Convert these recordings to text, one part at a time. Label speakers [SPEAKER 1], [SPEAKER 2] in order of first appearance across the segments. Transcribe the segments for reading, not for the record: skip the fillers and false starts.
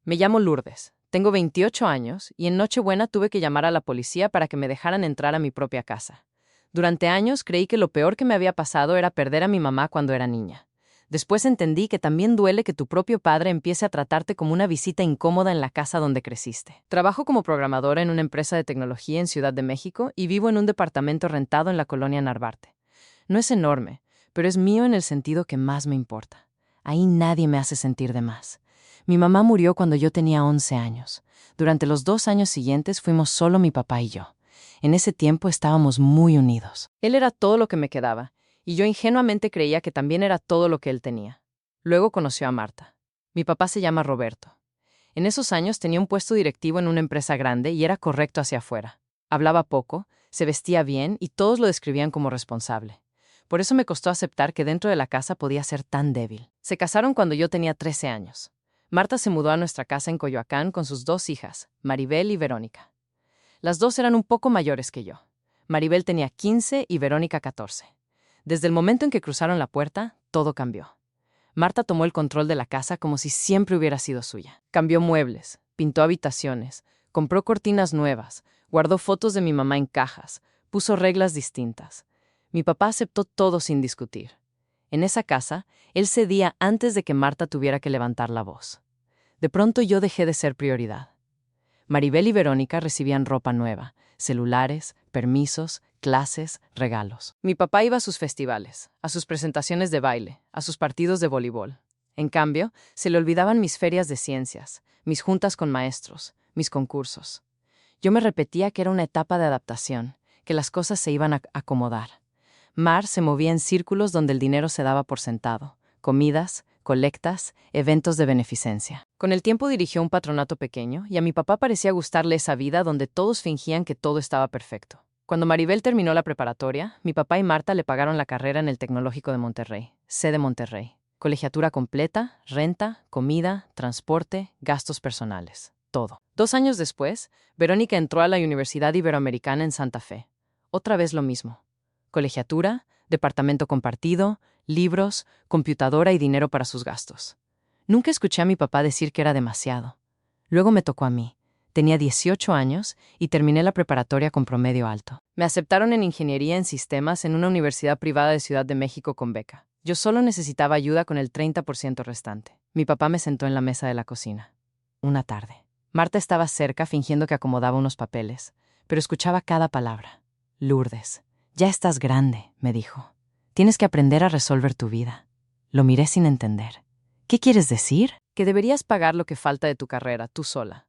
[SPEAKER 1] Me llamo Lourdes, tengo 28 años y en Nochebuena tuve que llamar a la policía para que me dejaran entrar a mi propia casa. Durante años creí que lo peor que me había pasado era perder a mi mamá cuando era niña. Después entendí que también duele que tu propio padre empiece a tratarte como una visita incómoda en la casa donde creciste. Trabajo como programadora en una empresa de tecnología en Ciudad de México y vivo en un departamento rentado en la colonia Narvarte. No es enorme, pero es mío en el sentido que más me importa. Ahí nadie me hace sentir de más. Mi mamá murió cuando yo tenía 11 años. Durante los 2 años siguientes fuimos solo mi papá y yo. En ese tiempo estábamos muy unidos. Él era todo lo que me quedaba, y yo ingenuamente creía que también era todo lo que él tenía. Luego conoció a Marta. Mi papá se llama Roberto. En esos años tenía un puesto directivo en una empresa grande y era correcto hacia afuera. Hablaba poco, se vestía bien y todos lo describían como responsable. Por eso me costó aceptar que dentro de la casa podía ser tan débil. Se casaron cuando yo tenía 13 años. Marta se mudó a nuestra casa en Coyoacán con sus 2 hijas, Maribel y Verónica. Las dos eran un poco mayores que yo. Maribel tenía 15 y Verónica 14. Desde el momento en que cruzaron la puerta, todo cambió. Marta tomó el control de la casa como si siempre hubiera sido suya. Cambió muebles, pintó habitaciones, compró cortinas nuevas, guardó fotos de mi mamá en cajas, puso reglas distintas. Mi papá aceptó todo sin discutir. En esa casa, él cedía antes de que Marta tuviera que levantar la voz. De pronto yo dejé de ser prioridad. Maribel y Verónica recibían ropa nueva, celulares, permisos, clases, regalos. Mi papá iba a sus festivales, a sus presentaciones de baile, a sus partidos de voleibol. En cambio, se le olvidaban mis ferias de ciencias, mis juntas con maestros, mis concursos. Yo me repetía que era una etapa de adaptación, que las cosas se iban a acomodar. Mar se movía en círculos donde el dinero se daba por sentado, comidas, colectas, eventos de beneficencia. Con el tiempo dirigió un patronato pequeño y a mi papá parecía gustarle esa vida donde todos fingían que todo estaba perfecto. Cuando Maribel terminó la preparatoria, mi papá y Marta le pagaron la carrera en el Tecnológico de Monterrey, sede Monterrey. Colegiatura completa, renta, comida, transporte, gastos personales. Todo. 2 años después, Verónica entró a la Universidad Iberoamericana en Santa Fe. Otra vez lo mismo. Colegiatura, departamento compartido, libros, computadora y dinero para sus gastos. Nunca escuché a mi papá decir que era demasiado. Luego me tocó a mí. Tenía 18 años y terminé la preparatoria con promedio alto. Me aceptaron en ingeniería en sistemas en una universidad privada de Ciudad de México con beca. Yo solo necesitaba ayuda con el 30% restante. Mi papá me sentó en la mesa de la cocina. Una tarde. Marta estaba cerca fingiendo que acomodaba unos papeles, pero escuchaba cada palabra. Lourdes, ya estás grande, me dijo. Tienes que aprender a resolver tu vida. Lo miré sin entender. ¿Qué quieres decir? Que deberías pagar lo que falta de tu carrera, tú sola.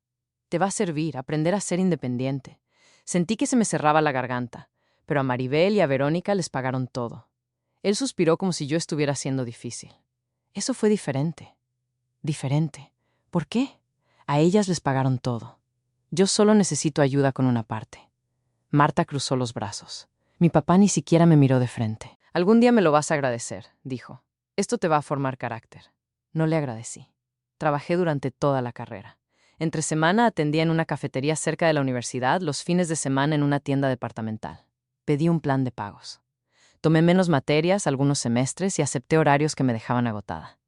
[SPEAKER 1] Te va a servir aprender a ser independiente. Sentí que se me cerraba la garganta, pero a Maribel y a Verónica les pagaron todo. Él suspiró como si yo estuviera siendo difícil. Eso fue diferente. Diferente. ¿Por qué? A ellas les pagaron todo. Yo solo necesito ayuda con una parte. Marta cruzó los brazos. Mi papá ni siquiera me miró de frente. Algún día me lo vas a agradecer, dijo. Esto te va a formar carácter. No le agradecí. Trabajé durante toda la carrera. Entre semana atendía en una cafetería cerca de la universidad, los fines de semana en una tienda departamental. Pedí un plan de pagos. Tomé menos materias algunos semestres y acepté horarios que me dejaban agotada.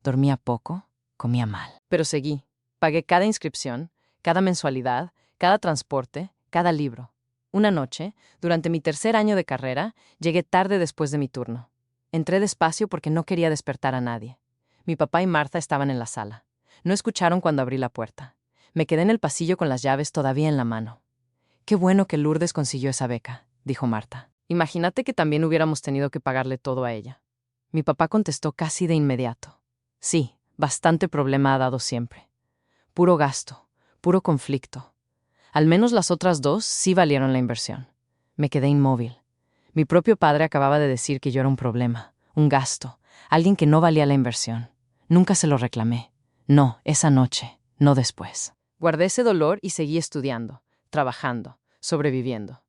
[SPEAKER 1] Dormía poco, comía mal. Pero seguí. Pagué cada inscripción, cada mensualidad, cada transporte, cada libro. Una noche, durante mi 3er año de carrera, llegué tarde después de mi turno. Entré despacio porque no quería despertar a nadie. Mi papá y Marta estaban en la sala. No escucharon cuando abrí la puerta. Me quedé en el pasillo con las llaves todavía en la mano. Qué bueno que Lourdes consiguió esa beca, dijo Marta. Imagínate que también hubiéramos tenido que pagarle todo a ella. Mi papá contestó casi de inmediato. Sí, bastante problema ha dado siempre. Puro gasto, puro conflicto. Al menos las otras 2 sí valieron la inversión. Me quedé inmóvil. Mi propio padre acababa de decir que yo era un problema, un gasto, alguien que no valía la inversión. Nunca se lo reclamé. No, esa noche, no después. Guardé ese dolor y seguí estudiando, trabajando, sobreviviendo.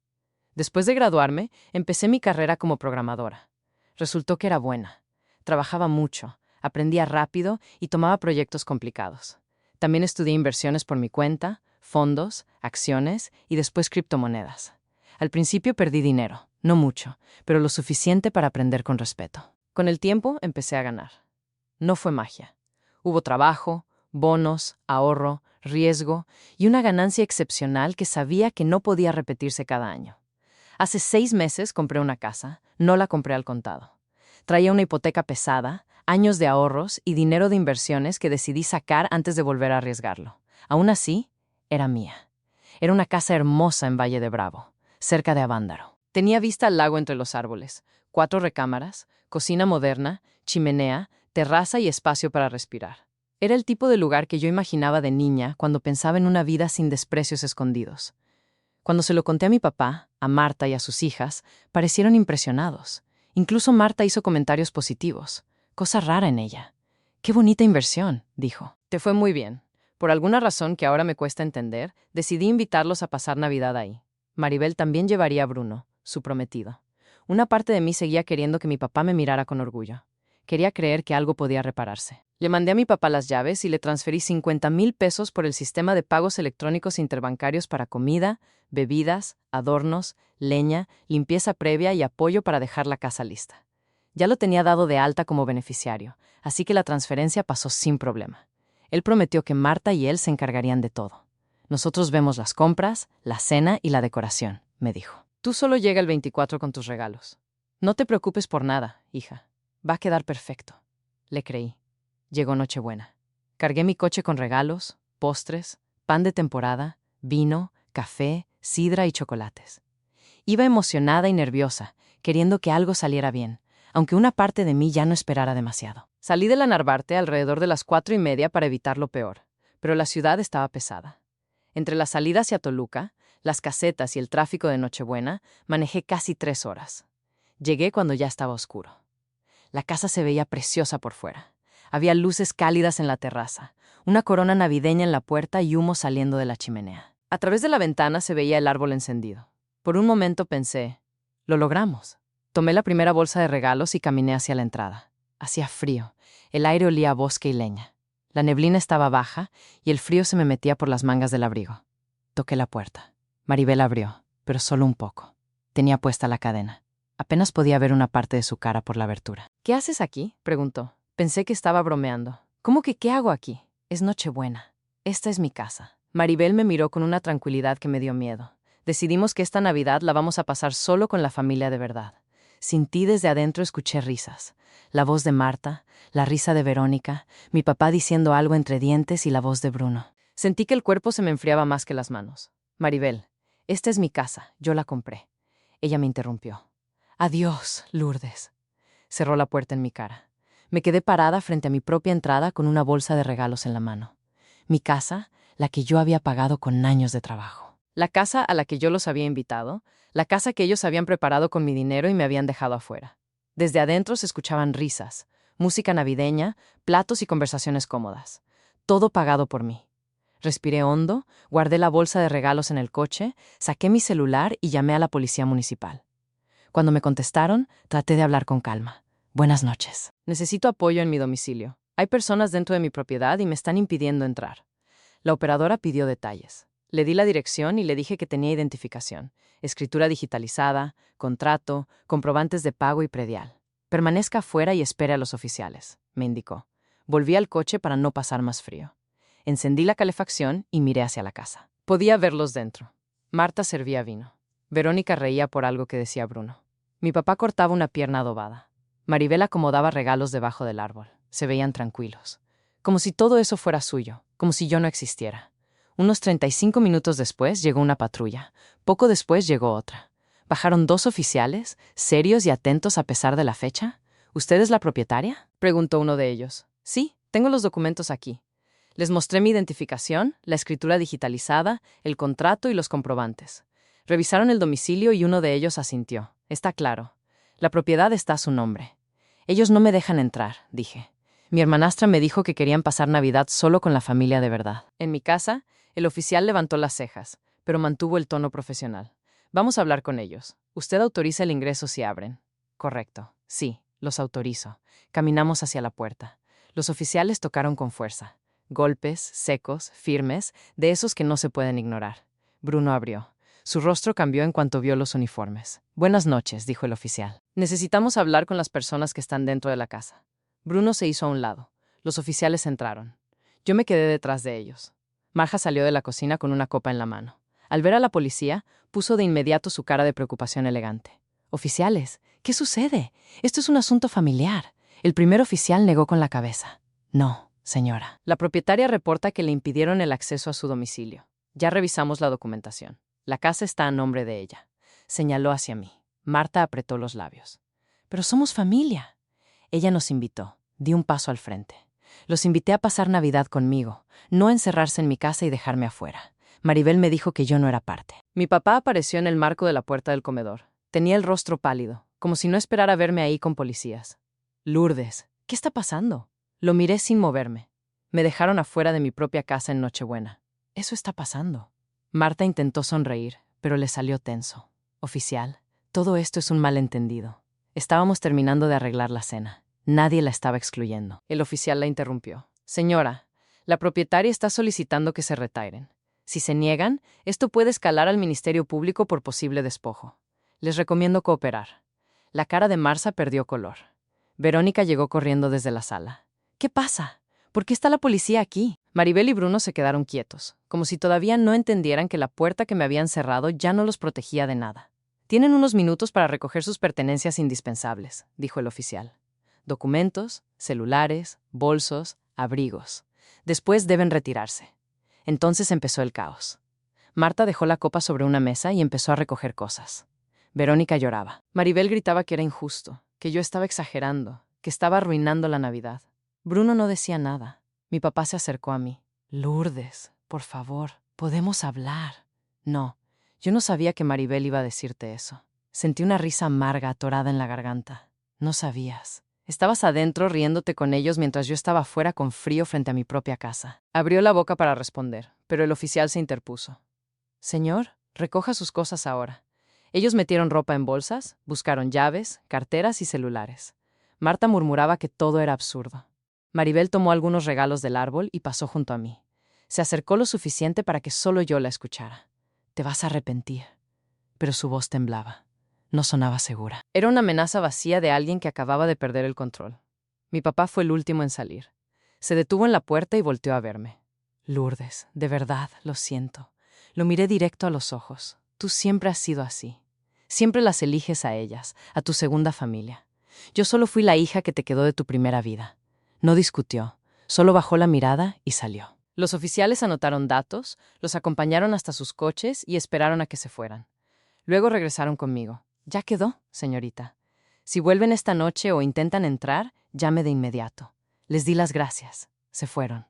[SPEAKER 1] Después de graduarme, empecé mi carrera como programadora. Resultó que era buena. Trabajaba mucho, aprendía rápido y tomaba proyectos complicados. También estudié inversiones por mi cuenta, fondos, acciones y después criptomonedas. Al principio perdí dinero, no mucho, pero lo suficiente para aprender con respeto. Con el tiempo empecé a ganar. No fue magia. Hubo trabajo, bonos, ahorro, riesgo y una ganancia excepcional que sabía que no podía repetirse cada año. Hace 6 meses compré una casa, no la compré al contado. Traía una hipoteca pesada, años de ahorros y dinero de inversiones que decidí sacar antes de volver a arriesgarlo. Aún así, era mía. Era una casa hermosa en Valle de Bravo, cerca de Avándaro. Tenía vista al lago entre los árboles, 4 recámaras, cocina moderna, chimenea, terraza y espacio para respirar. Era el tipo de lugar que yo imaginaba de niña cuando pensaba en una vida sin desprecios escondidos. Cuando se lo conté a mi papá, a Marta y a sus hijas, parecieron impresionados. Incluso Marta hizo comentarios positivos. Cosa rara en ella. «Qué bonita inversión», dijo. «Te fue muy bien. Por alguna razón que ahora me cuesta entender, decidí invitarlos a pasar Navidad ahí. Maribel también llevaría a Bruno, su prometido. Una parte de mí seguía queriendo que mi papá me mirara con orgullo. Quería creer que algo podía repararse. Le mandé a mi papá las llaves y le transferí 50,000 pesos por el sistema de pagos electrónicos interbancarios para comida, bebidas, adornos, leña, limpieza previa y apoyo para dejar la casa lista. Ya lo tenía dado de alta como beneficiario, así que la transferencia pasó sin problema. Él prometió que Marta y él se encargarían de todo. Nosotros vemos las compras, la cena y la decoración, me dijo. Tú solo llega el 24 con tus regalos. No te preocupes por nada, hija. Va a quedar perfecto. Le creí. Llegó Nochebuena. Cargué mi coche con regalos, postres, pan de temporada, vino, café, sidra y chocolates. Iba emocionada y nerviosa, queriendo que algo saliera bien, aunque una parte de mí ya no esperara demasiado. Salí de la Narvarte alrededor de las 4:30 para evitar lo peor, pero la ciudad estaba pesada. Entre la salida hacia Toluca, las casetas y el tráfico de Nochebuena, manejé casi 3 horas. Llegué cuando ya estaba oscuro. La casa se veía preciosa por fuera. Había luces cálidas en la terraza, una corona navideña en la puerta y humo saliendo de la chimenea. A través de la ventana se veía el árbol encendido. Por un momento pensé, lo logramos. Tomé la primera bolsa de regalos y caminé hacia la entrada. Hacía frío, el aire olía a bosque y leña. La neblina estaba baja y el frío se me metía por las mangas del abrigo. Toqué la puerta. Maribel abrió, pero solo un poco. Tenía puesta la cadena. Apenas podía ver una parte de su cara por la abertura. «¿Qué haces aquí?», preguntó. Pensé que estaba bromeando. «¿Cómo que qué hago aquí? Es Nochebuena. Esta es mi casa». Maribel me miró con una tranquilidad que me dio miedo. «Decidimos que esta Navidad la vamos a pasar solo con la familia de verdad. Sin ti desde adentro escuché risas. La voz de Marta, la risa de Verónica, mi papá diciendo algo entre dientes y la voz de Bruno. Sentí que el cuerpo se me enfriaba más que las manos. «Maribel, esta es mi casa. Yo la compré». Ella me interrumpió. «Adiós, Lourdes». Cerró la puerta en mi cara. Me quedé parada frente a mi propia entrada con una bolsa de regalos en la mano. Mi casa, la que yo había pagado con años de trabajo. La casa a la que yo los había invitado, la casa que ellos habían preparado con mi dinero y me habían dejado afuera. Desde adentro se escuchaban risas, música navideña, platos y conversaciones cómodas. Todo pagado por mí. Respiré hondo, guardé la bolsa de regalos en el coche, saqué mi celular y llamé a la policía municipal. Cuando me contestaron, traté de hablar con calma. «Buenas noches. Necesito apoyo en mi domicilio. Hay personas dentro de mi propiedad y me están impidiendo entrar». La operadora pidió detalles. Le di la dirección y le dije que tenía identificación, escritura digitalizada, contrato, comprobantes de pago y predial. «Permanezca afuera y espere a los oficiales», me indicó. Volví al coche para no pasar más frío. Encendí la calefacción y miré hacia la casa. Podía verlos dentro. Marta servía vino. Verónica reía por algo que decía Bruno. Mi papá cortaba una pierna adobada. Maribel acomodaba regalos debajo del árbol. Se veían tranquilos. Como si todo eso fuera suyo, como si yo no existiera. Unos 35 minutos después llegó una patrulla. Poco después llegó otra. Bajaron 2 oficiales, serios y atentos a pesar de la fecha. «¿Usted es la propietaria?», preguntó uno de ellos. «Sí, tengo los documentos aquí». Les mostré mi identificación, la escritura digitalizada, el contrato y los comprobantes. Revisaron el domicilio y uno de ellos asintió. «Está claro. La propiedad está a su nombre». «Ellos no me dejan entrar», dije. Mi hermanastra me dijo que querían pasar Navidad solo con la familia de verdad. En mi casa, el oficial levantó las cejas, pero mantuvo el tono profesional. «Vamos a hablar con ellos. Usted autoriza el ingreso si abren». «Correcto. Sí, los autorizo». Caminamos hacia la puerta. Los oficiales tocaron con fuerza. Golpes, secos, firmes, de esos que no se pueden ignorar. Bruno abrió. Su rostro cambió en cuanto vio los uniformes. «Buenas noches», dijo el oficial. «Necesitamos hablar con las personas que están dentro de la casa». Bruno se hizo a un lado. Los oficiales entraron. Yo me quedé detrás de ellos. Marja salió de la cocina con una copa en la mano. Al ver a la policía, puso de inmediato su cara de preocupación elegante. «Oficiales, ¿qué sucede? Esto es un asunto familiar». El primer oficial negó con la cabeza. «No, señora. La propietaria reporta que le impidieron el acceso a su domicilio. Ya revisamos la documentación. La casa está a nombre de ella». Señaló hacia mí. Marta apretó los labios. «Pero somos familia». Ella nos invitó. Di un paso al frente. Los invité a pasar Navidad conmigo, no a encerrarse en mi casa y dejarme afuera. Maribel me dijo que yo no era parte. Mi papá apareció en el marco de la puerta del comedor. Tenía el rostro pálido, como si no esperara verme ahí con policías. «Lourdes, ¿qué está pasando?» Lo miré sin moverme. Me dejaron afuera de mi propia casa en Nochebuena. Eso está pasando. Marta intentó sonreír, pero le salió tenso. «Oficial, todo esto es un malentendido. Estábamos terminando de arreglar la cena. Nadie la estaba excluyendo». El oficial la interrumpió. «Señora, la propietaria está solicitando que se retiren. Si se niegan, esto puede escalar al Ministerio Público por posible despojo. Les recomiendo cooperar». La cara de Marta perdió color. Verónica llegó corriendo desde la sala. «¿Qué pasa? ¿Por qué está la policía aquí?» Maribel y Bruno se quedaron quietos, como si todavía no entendieran que la puerta que me habían cerrado ya no los protegía de nada. «Tienen unos minutos para recoger sus pertenencias indispensables», dijo el oficial. «Documentos, celulares, bolsos, abrigos. Después deben retirarse». Entonces empezó el caos. Marta dejó la copa sobre una mesa y empezó a recoger cosas. Verónica lloraba. Maribel gritaba que era injusto, que yo estaba exagerando, que estaba arruinando la Navidad. Bruno no decía nada. Mi papá se acercó a mí. «Lourdes, por favor, podemos hablar». «No, yo no sabía que Maribel iba a decirte eso». Sentí una risa amarga atorada en la garganta. «No sabías. Estabas adentro riéndote con ellos mientras yo estaba afuera con frío frente a mi propia casa». Abrió la boca para responder, pero el oficial se interpuso. «Señor, recoja sus cosas ahora». Ellos metieron ropa en bolsas, buscaron llaves, carteras y celulares. Marta murmuraba que todo era absurdo. Maribel tomó algunos regalos del árbol y pasó junto a mí. Se acercó lo suficiente para que solo yo la escuchara. «Te vas a arrepentir». Pero su voz temblaba. No sonaba segura. Era una amenaza vacía de alguien que acababa de perder el control. Mi papá fue el último en salir. Se detuvo en la puerta y volteó a verme. «Lourdes, de verdad, lo siento». Lo miré directo a los ojos. «Tú siempre has sido así. Siempre las eliges a ellas, a tu segunda familia. Yo solo fui la hija que te quedó de tu primera vida». No discutió, solo bajó la mirada y salió. Los oficiales anotaron datos, los acompañaron hasta sus coches y esperaron a que se fueran. Luego regresaron conmigo. «Ya quedó, señorita. Si vuelven esta noche o intentan entrar, llame de inmediato». Les di las gracias. Se fueron.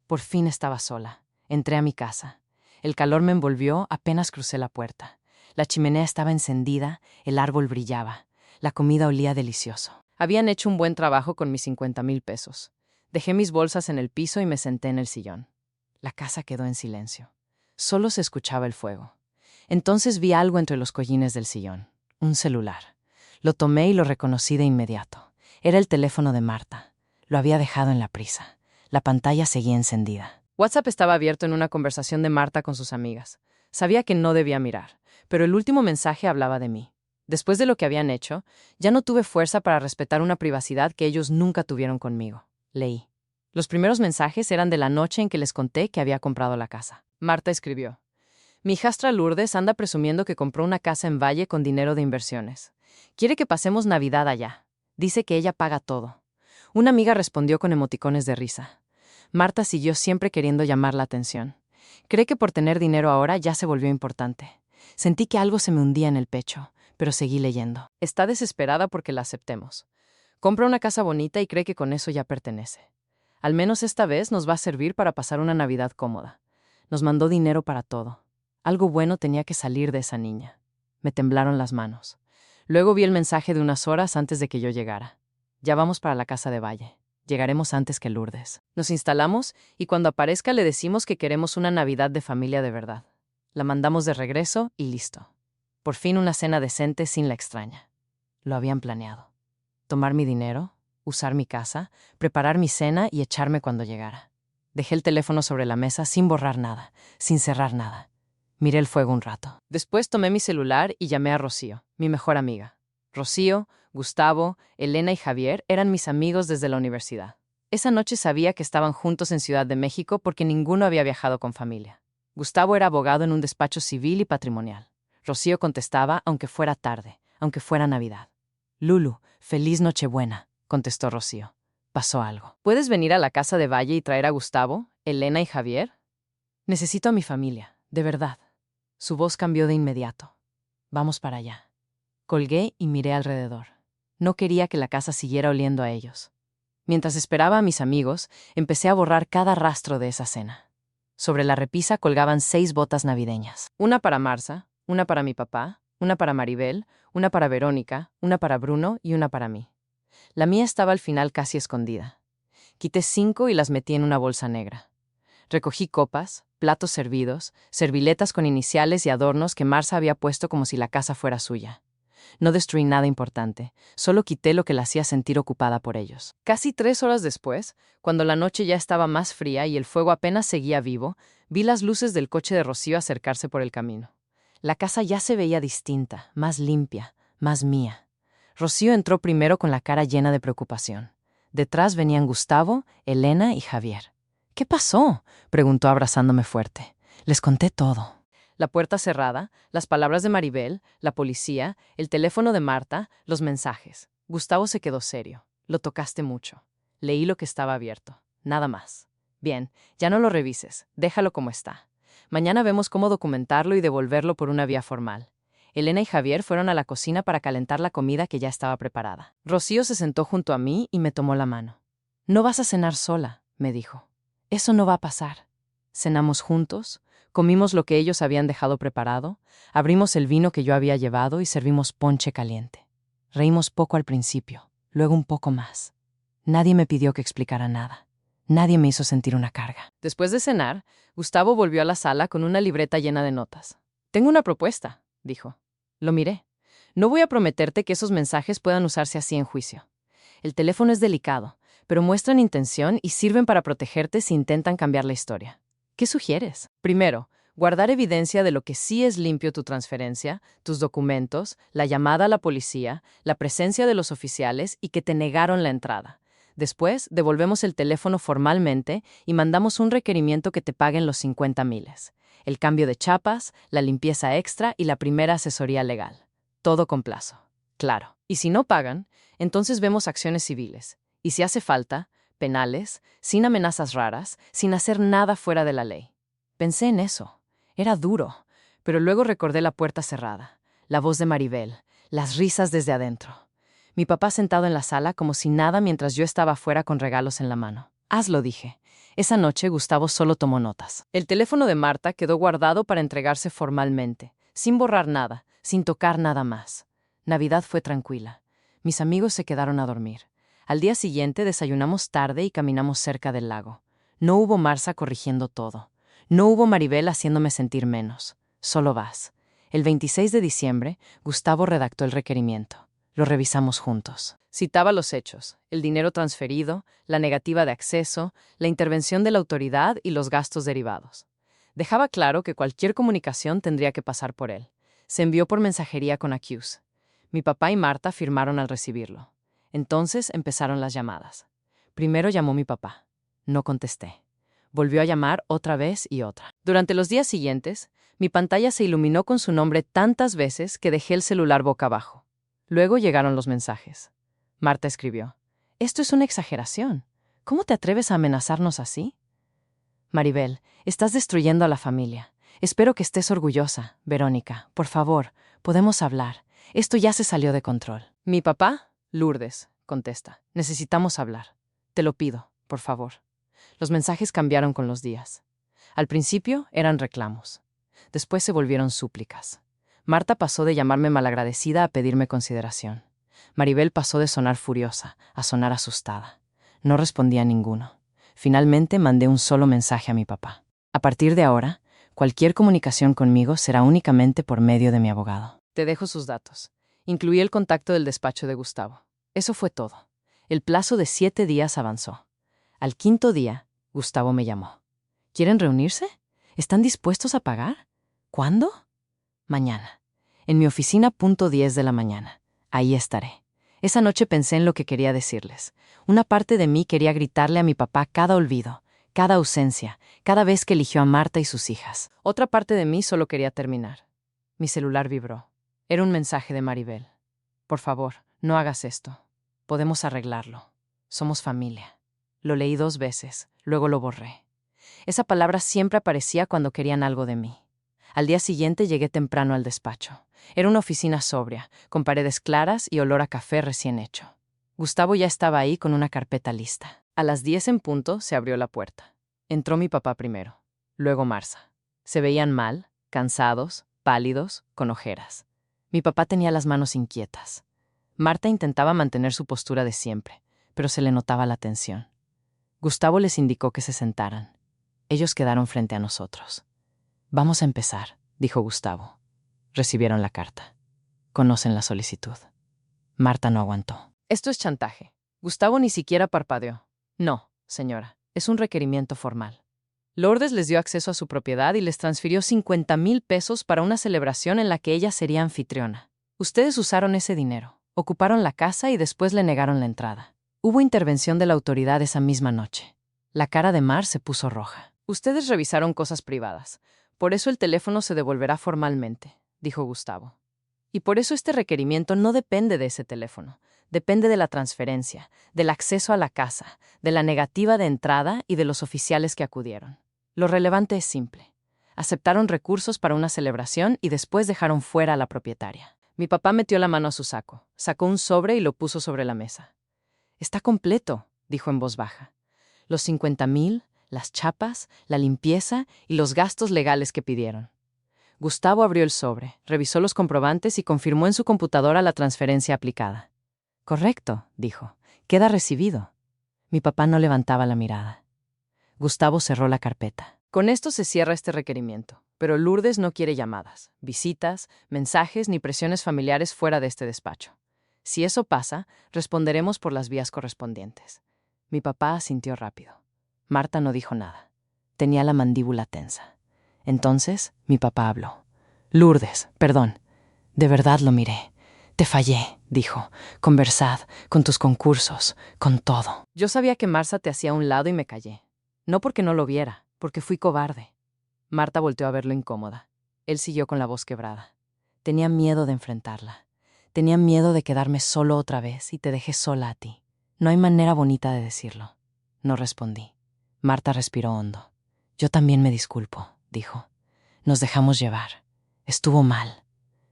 [SPEAKER 1] Por fin estaba sola. Entré a mi casa. El calor me envolvió apenas crucé la puerta. La chimenea estaba encendida, el árbol brillaba. La comida olía delicioso. Habían hecho un buen trabajo con mis 50,000 pesos. Dejé mis bolsas en el piso y me senté en el sillón. La casa quedó en silencio. Solo se escuchaba el fuego. Entonces vi algo entre los cojines del sillón. Un celular. Lo tomé y lo reconocí de inmediato. Era el teléfono de Marta. Lo había dejado en la prisa. La pantalla seguía encendida. WhatsApp estaba abierto en una conversación de Marta con sus amigas. Sabía que no debía mirar, pero el último mensaje hablaba de mí. Después de lo que habían hecho, ya no tuve fuerza para respetar una privacidad que ellos nunca tuvieron conmigo. Leí. Los primeros mensajes eran de la noche en que les conté que había comprado la casa. Marta escribió: «Mi hijastra Lourdes anda presumiendo que compró una casa en Valle con dinero de inversiones. Quiere que pasemos Navidad allá. Dice que ella paga todo». Una amiga respondió con emoticones de risa. Marta siguió siempre queriendo llamar la atención. Cree que por tener dinero ahora ya se volvió importante. Sentí que algo se me hundía en el pecho, pero seguí leyendo. Está desesperada porque la aceptemos. Compra una casa bonita y cree que con eso ya pertenece. Al menos esta vez nos va a servir para pasar una Navidad cómoda. Nos mandó dinero para todo. Algo bueno tenía que salir de esa niña. Me temblaron las manos. Luego vi el mensaje de unas horas antes de que yo llegara. Ya vamos para la casa de Valle. Llegaremos antes que Lourdes. Nos instalamos y cuando aparezca le decimos que queremos una Navidad de familia de verdad. La mandamos de regreso y listo. Por fin una cena decente sin la extraña. Lo habían planeado. Tomar mi dinero, usar mi casa, preparar mi cena y echarme cuando llegara. Dejé el teléfono sobre la mesa sin borrar nada, sin cerrar nada. Miré el fuego un rato. Después tomé mi celular y llamé a Rocío, mi mejor amiga. Rocío, Gustavo, Elena y Javier eran mis amigos desde la universidad. Esa noche sabía que estaban juntos en Ciudad de México porque ninguno había viajado con familia. Gustavo era abogado en un despacho civil y patrimonial. Rocío contestaba aunque fuera tarde, aunque fuera Navidad. Lulu, feliz Nochebuena, contestó Rocío. Pasó algo. ¿Puedes venir a la casa de Valle y traer a Gustavo, Elena y Javier? Necesito a mi familia, de verdad. Su voz cambió de inmediato. Vamos para allá. Colgué y miré alrededor. No quería que la casa siguiera oliendo a ellos. Mientras esperaba a mis amigos, empecé a borrar cada rastro de esa cena. Sobre la repisa colgaban 6 botas navideñas. Una para Marza, una para mi papá, una para Maribel, una para Verónica, una para Bruno y una para mí. La mía estaba al final casi escondida. Quité 5 y las metí en una bolsa negra. Recogí copas, platos servidos, serviletas con iniciales y adornos que Marza había puesto como si la casa fuera suya. No destruí nada importante, solo quité lo que la hacía sentir ocupada por ellos. Casi 3 horas después, cuando la noche ya estaba más fría y el fuego apenas seguía vivo, vi las luces del coche de Rocío acercarse por el camino. La casa ya se veía distinta, más limpia, más mía. Rocío entró primero con la cara llena de preocupación. Detrás venían Gustavo, Elena y Javier. ¿Qué pasó?, preguntó abrazándome fuerte. Les conté todo. La puerta cerrada, las palabras de Maribel, la policía, el teléfono de Marta, los mensajes. Gustavo se quedó serio. Lo tocaste mucho. Leí lo que estaba abierto. Nada más. Bien, ya no lo revises. Déjalo como está. Mañana vemos cómo documentarlo y devolverlo por una vía formal. Elena y Javier fueron a la cocina para calentar la comida que ya estaba preparada. Rocío se sentó junto a mí y me tomó la mano. No vas a cenar sola, me dijo. Eso no va a pasar. Cenamos juntos, comimos lo que ellos habían dejado preparado, abrimos el vino que yo había llevado y servimos ponche caliente. Reímos poco al principio, luego un poco más. Nadie me pidió que explicara nada. Nadie me hizo sentir una carga. Después de cenar, Gustavo volvió a la sala con una libreta llena de notas. Tengo una propuesta, dijo. Lo miré. No voy a prometerte que esos mensajes puedan usarse así en juicio. El teléfono es delicado, pero muestran intención y sirven para protegerte si intentan cambiar la historia. ¿Qué sugieres? Primero, guardar evidencia de lo que sí es limpio tu transferencia, tus documentos, la llamada a la policía, la presencia de los oficiales y que te negaron la entrada. Después, devolvemos el teléfono formalmente y mandamos un requerimiento que te paguen los 50,000. El cambio de chapas, la limpieza extra y la primera asesoría legal. Todo con plazo. Claro. Y si no pagan, entonces vemos acciones civiles. Y si hace falta, penales, sin amenazas raras, sin hacer nada fuera de la ley. Pensé en eso. Era duro, pero luego recordé la puerta cerrada, la voz de Maribel, las risas desde adentro. Mi papá sentado en la sala como si nada mientras yo estaba afuera con regalos en la mano. Hazlo, dije. Esa noche Gustavo solo tomó notas. El teléfono de Marta quedó guardado para entregarse formalmente, sin borrar nada, sin tocar nada más. Navidad fue tranquila. Mis amigos se quedaron a dormir. Al día siguiente desayunamos tarde y caminamos cerca del lago. No hubo Marza corrigiendo todo. No hubo Maribel haciéndome sentir menos. Solo Vas. El 26 de diciembre, Gustavo redactó el requerimiento. Lo revisamos juntos. Citaba los hechos, el dinero transferido, la negativa de acceso, la intervención de la autoridad y los gastos derivados. Dejaba claro que cualquier comunicación tendría que pasar por él. Se envió por mensajería con Accuse. Mi papá y Marta firmaron al recibirlo. Entonces empezaron las llamadas. Primero llamó mi papá. No contesté. Volvió a llamar otra vez y otra. Durante los días siguientes, mi pantalla se iluminó con su nombre tantas veces que dejé el celular boca abajo. Luego llegaron los mensajes. Marta escribió: «Esto es una exageración. ¿Cómo te atreves a amenazarnos así?» Maribel, estás destruyendo a la familia. Espero que estés orgullosa. Verónica, por favor, podemos hablar. Esto ya se salió de control. Mi papá, Lourdes, contesta. Necesitamos hablar. Te lo pido, por favor. Los mensajes cambiaron con los días. Al principio eran reclamos. Después se volvieron súplicas. Marta pasó de llamarme malagradecida a pedirme consideración. Maribel pasó de sonar furiosa a sonar asustada. No respondía a ninguno. Finalmente mandé un solo mensaje a mi papá. A partir de ahora, cualquier comunicación conmigo será únicamente por medio de mi abogado. Te dejo sus datos. Incluí el contacto del despacho de Gustavo. Eso fue todo. El plazo de 7 días avanzó. Al 5.º día, Gustavo me llamó. ¿Quieren reunirse? ¿Están dispuestos a pagar? ¿Cuándo? Mañana. En mi oficina, 10:00 de la mañana. Ahí estaré. Esa noche pensé en lo que quería decirles. Una parte de mí quería gritarle a mi papá cada olvido, cada ausencia, cada vez que eligió a Marta y sus hijas. Otra parte de mí solo quería terminar. Mi celular vibró. Era un mensaje de Maribel. Por favor, no hagas esto. Podemos arreglarlo. Somos familia. Lo leí 2 veces, luego lo borré. Esa palabra siempre aparecía cuando querían algo de mí. Al día siguiente llegué temprano al despacho. Era una oficina sobria, con paredes claras y olor a café recién hecho. Gustavo ya estaba ahí con una carpeta lista. A las 10 en punto se abrió la puerta. Entró mi papá primero, luego Marza. Se veían mal, cansados, pálidos, con ojeras. Mi papá tenía las manos inquietas. Marta intentaba mantener su postura de siempre, pero se le notaba la tensión. Gustavo les indicó que se sentaran. Ellos quedaron frente a nosotros. Vamos a empezar, dijo Gustavo. Recibieron la carta. Conocen la solicitud. Marta no aguantó. Esto es chantaje. Gustavo ni siquiera parpadeó. No, señora, es un requerimiento formal. Lourdes les dio acceso a su propiedad y les transfirió 50,000 pesos para una celebración en la que ella sería anfitriona. Ustedes usaron ese dinero, ocuparon la casa y después le negaron la entrada. Hubo intervención de la autoridad esa misma noche. La cara de Mar se puso roja. Ustedes revisaron cosas privadas. Por eso el teléfono se devolverá formalmente, dijo Gustavo. Y por eso este requerimiento no depende de ese teléfono. Depende de la transferencia, del acceso a la casa, de la negativa de entrada y de los oficiales que acudieron. Lo relevante es simple. Aceptaron recursos para una celebración y después dejaron fuera a la propietaria. Mi papá metió la mano a su saco, sacó un sobre y lo puso sobre la mesa. Está completo, dijo en voz baja. Los 50,000, las chapas, la limpieza y los gastos legales que pidieron. Gustavo abrió el sobre, revisó los comprobantes y confirmó en su computadora la transferencia aplicada. Correcto, dijo. Queda recibido. Mi papá no levantaba la mirada. Gustavo cerró la carpeta. Con esto se cierra este requerimiento, pero Lourdes no quiere llamadas, visitas, mensajes ni presiones familiares fuera de este despacho. Si eso pasa, responderemos por las vías correspondientes. Mi papá asintió rápido. Marta no dijo nada. Tenía la mandíbula tensa. Entonces, mi papá habló. Lourdes, perdón. De verdad lo miré. Te fallé, dijo. Conversad, con tus concursos, con todo. Yo sabía que Marta te hacía a un lado y me callé. No porque no lo viera, porque fui cobarde. Marta volteó a verlo incómoda. Él siguió con la voz quebrada. Tenía miedo de enfrentarla. Tenía miedo de quedarme solo otra vez y te dejé sola a ti. No hay manera bonita de decirlo. No respondí. Marta respiró hondo. Yo también me disculpo, dijo. Nos dejamos llevar. Estuvo mal.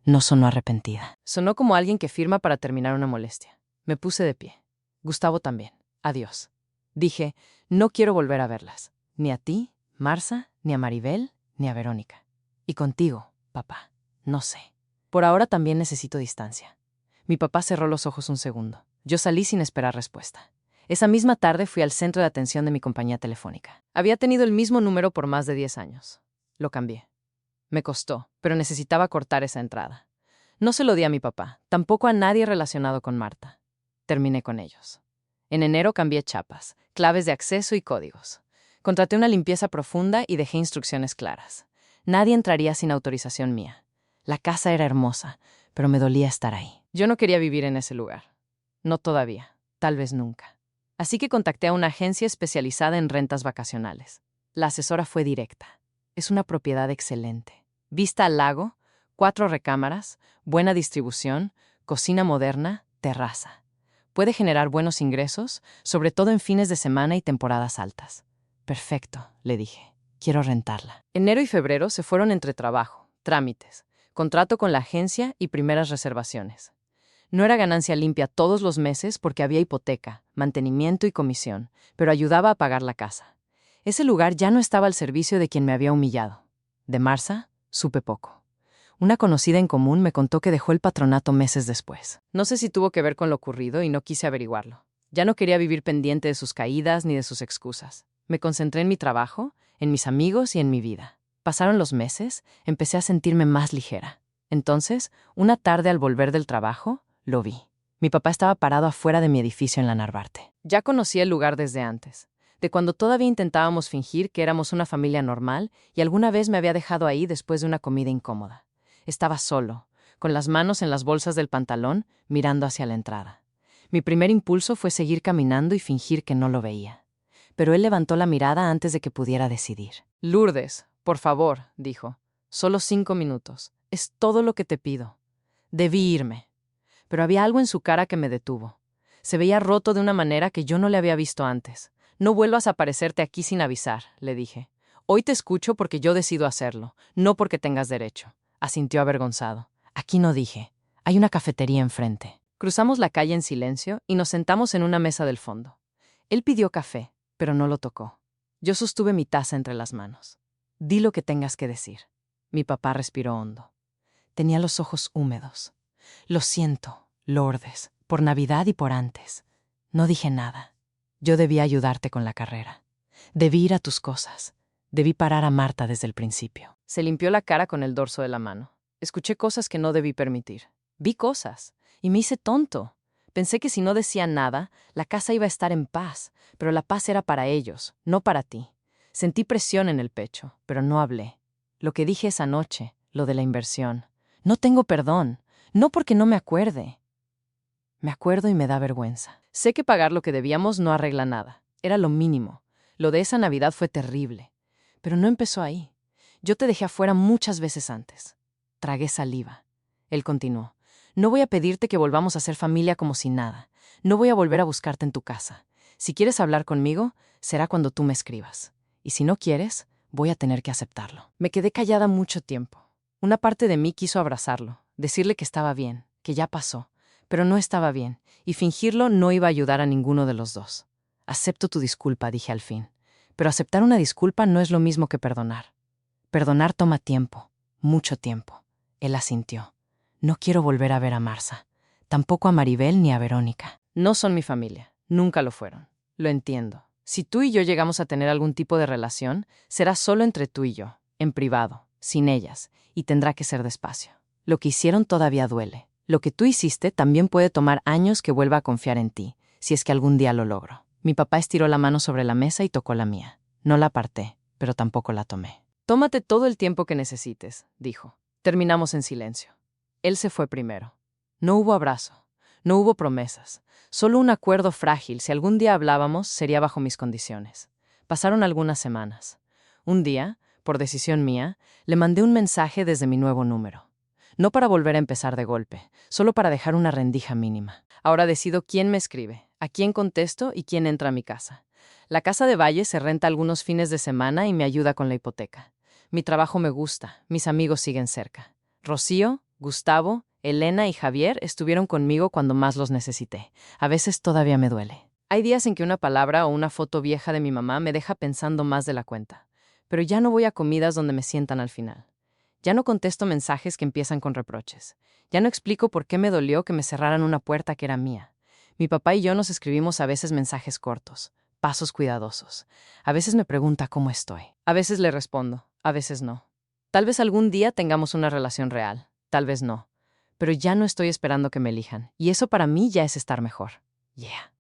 [SPEAKER 1] No sonó arrepentida. Sonó como alguien que firma para terminar una molestia. Me puse de pie. Gustavo también. Adiós. Dije, no quiero volver a verlas. Ni a ti, Marza, ni a Maribel, ni a Verónica. Y contigo, papá. No sé. Por ahora también necesito distancia. Mi papá cerró los ojos un segundo. Yo salí sin esperar respuesta. Esa misma tarde fui al centro de atención de mi compañía telefónica. Había tenido el mismo número por más de 10 años. Lo cambié. Me costó, pero necesitaba cortar esa entrada. No se lo di a mi papá, tampoco a nadie relacionado con Marta. Terminé con ellos. En enero cambié chapas, claves de acceso y códigos. Contraté una limpieza profunda y dejé instrucciones claras. Nadie entraría sin autorización mía. La casa era hermosa, pero me dolía estar ahí. Yo no quería vivir en ese lugar. No todavía, tal vez nunca. Así que contacté a una agencia especializada en rentas vacacionales. La asesora fue directa. Es una propiedad excelente. Vista al lago, 4 recámaras, buena distribución, cocina moderna, terraza. Puede generar buenos ingresos, sobre todo en fines de semana y temporadas altas. Perfecto, le dije. Quiero rentarla. Enero y febrero se fueron entre trabajo, trámites, contrato con la agencia y primeras reservaciones. No era ganancia limpia todos los meses porque había hipoteca, mantenimiento y comisión, pero ayudaba a pagar la casa. Ese lugar ya no estaba al servicio de quien me había humillado. De Marza, supe poco. Una conocida en común me contó que dejó el patronato meses después. No sé si tuvo que ver con lo ocurrido y no quise averiguarlo. Ya no quería vivir pendiente de sus caídas ni de sus excusas. Me concentré en mi trabajo, en mis amigos y en mi vida. Pasaron los meses, empecé a sentirme más ligera. Entonces, una tarde al volver del trabajo, lo vi. Mi papá estaba parado afuera de mi edificio en la Narvarte. Ya conocía el lugar desde antes, de cuando todavía intentábamos fingir que éramos una familia normal y alguna vez me había dejado ahí después de una comida incómoda. Estaba solo, con las manos en las bolsas del pantalón, mirando hacia la entrada. Mi primer impulso fue seguir caminando y fingir que no lo veía. Pero él levantó la mirada antes de que pudiera decidir. Lourdes, por favor, dijo. Solo 5 minutos. Es todo lo que te pido. Debí irme. Pero había algo en su cara que me detuvo. Se veía roto de una manera que yo no le había visto antes. No vuelvas a aparecerte aquí sin avisar, le dije. Hoy te escucho porque yo decido hacerlo, no porque tengas derecho. Asintió avergonzado. Aquí no dije. Hay una cafetería enfrente. Cruzamos la calle en silencio y nos sentamos en una mesa del fondo. Él pidió café, pero no lo tocó. Yo sostuve mi taza entre las manos. Di lo que tengas que decir. Mi papá respiró hondo. Tenía los ojos húmedos. Lo siento, Lourdes, por Navidad y por antes. No dije nada. Yo debí ayudarte con la carrera. Debí ir a tus cosas. Debí parar a Marta desde el principio. Se limpió la cara con el dorso de la mano. Escuché cosas que no debí permitir. Vi cosas. Y me hice tonto. Pensé que si no decía nada, la casa iba a estar en paz, pero la paz era para ellos, no para ti. Sentí presión en el pecho, pero no hablé. Lo que dije esa noche, lo de la inversión. No tengo perdón, no porque no me acuerde. Me acuerdo y me da vergüenza. Sé que pagar lo que debíamos no arregla nada. Era lo mínimo. Lo de esa Navidad fue terrible. Pero no empezó ahí. Yo te dejé afuera muchas veces antes. Tragué saliva. Él continuó. No voy a pedirte que volvamos a ser familia como si nada. No voy a volver a buscarte en tu casa. Si quieres hablar conmigo, será cuando tú me escribas. Y si no quieres, voy a tener que aceptarlo. Me quedé callada mucho tiempo. Una parte de mí quiso abrazarlo, decirle que estaba bien, que ya pasó, pero no estaba bien, y fingirlo no iba a ayudar a ninguno de los dos. Acepto tu disculpa, dije al fin. Pero aceptar una disculpa no es lo mismo que perdonar. Perdonar toma tiempo, mucho tiempo. Él asintió. No quiero volver a ver a Marsa, tampoco a Maribel ni a Verónica. No son mi familia, nunca lo fueron. Lo entiendo. Si tú y yo llegamos a tener algún tipo de relación, será solo entre tú y yo, en privado, sin ellas, y tendrá que ser despacio. Lo que hicieron todavía duele. Lo que tú hiciste también puede tomar años que vuelva a confiar en ti, si es que algún día lo logro. Mi papá estiró la mano sobre la mesa y tocó la mía. No la aparté, pero tampoco la tomé. Tómate todo el tiempo que necesites, dijo. Terminamos en silencio. Él se fue primero. No hubo abrazo, no hubo promesas, solo un acuerdo frágil. Si algún día hablábamos, sería bajo mis condiciones. Pasaron algunas semanas. Un día, por decisión mía, le mandé un mensaje desde mi nuevo número. No para volver a empezar de golpe, solo para dejar una rendija mínima. Ahora decido quién me escribe, a quién contesto y quién entra a mi casa. La casa de Valle se renta algunos fines de semana y me ayuda con la hipoteca. Mi trabajo me gusta, mis amigos siguen cerca. Rocío, Gustavo, Elena y Javier estuvieron conmigo cuando más los necesité. A veces todavía me duele. Hay días en que una palabra o una foto vieja de mi mamá me deja pensando más de la cuenta. Pero ya no voy a comidas donde me sientan al final. Ya no contesto mensajes que empiezan con reproches. Ya no explico por qué me dolió que me cerraran una puerta que era mía. Mi papá y yo nos escribimos a veces mensajes cortos, pasos cuidadosos. A veces me pregunta cómo estoy. A veces le respondo, a veces no. Tal vez algún día tengamos una relación real, tal vez no. Pero ya no estoy esperando que me elijan, y eso para mí ya es estar mejor. Yeah.